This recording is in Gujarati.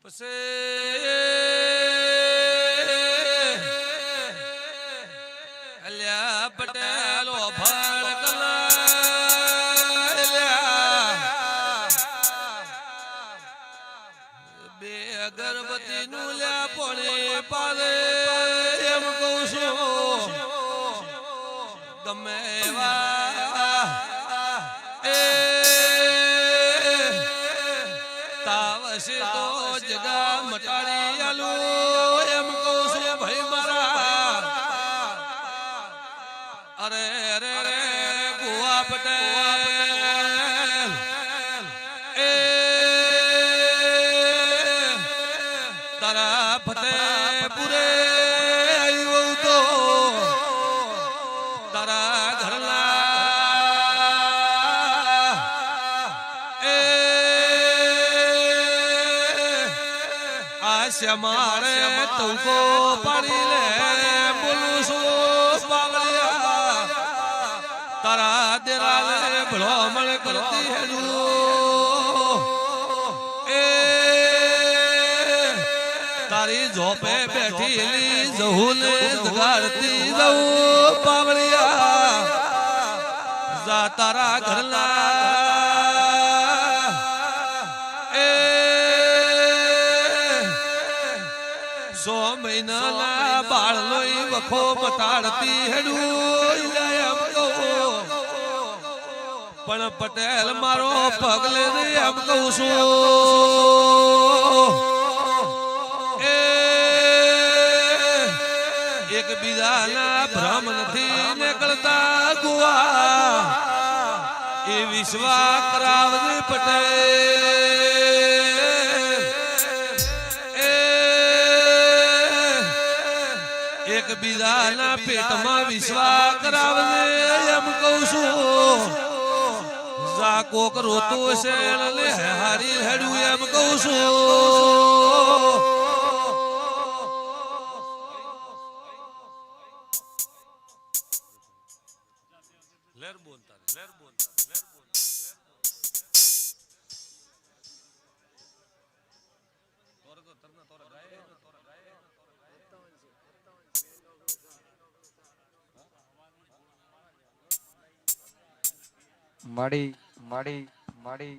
પછી અલ્યા પટેલો ફળ બે અગરબત્તી નું લ્યા પણ પાલે એમ કહું છું ગમે તાવશે તો જગા મટાડી આલુ એમ કહું છું ભાઈ મારા અરે અરે રે ગોવા પટેલ તારા ફતેપુરે આવ્યો તો તારા ઘરના આશા મારે તુકો પાડી લે બોલું છું બાવળિયા તારા દેરાને ભ્રમણ કરતી હેડું તારી ઝોપે બેઠી જહુને જગાડતી જવું બાવળિયા જા તારા ઘરના સો મહિનાના બાળનો વખો મટાડતી હેડું એમ કહું પણ પટેલ મારો પગલે એમ કહું છું એકબીજાના ભ્રમ નથી નીકળતા ગુવા એ વિશ્વાસ કરાવજે પટેલ એકબીજાના પેટમાં વિશ્વાસ કરાવજે એમ કહું છું જા કોક રોતો છે ને હારી હેડું એમ કહું છું લેર બોલતા લેર બોલતા લેર બોલતા તોરે તો તરના તોરે ગાય માડી માડી માડી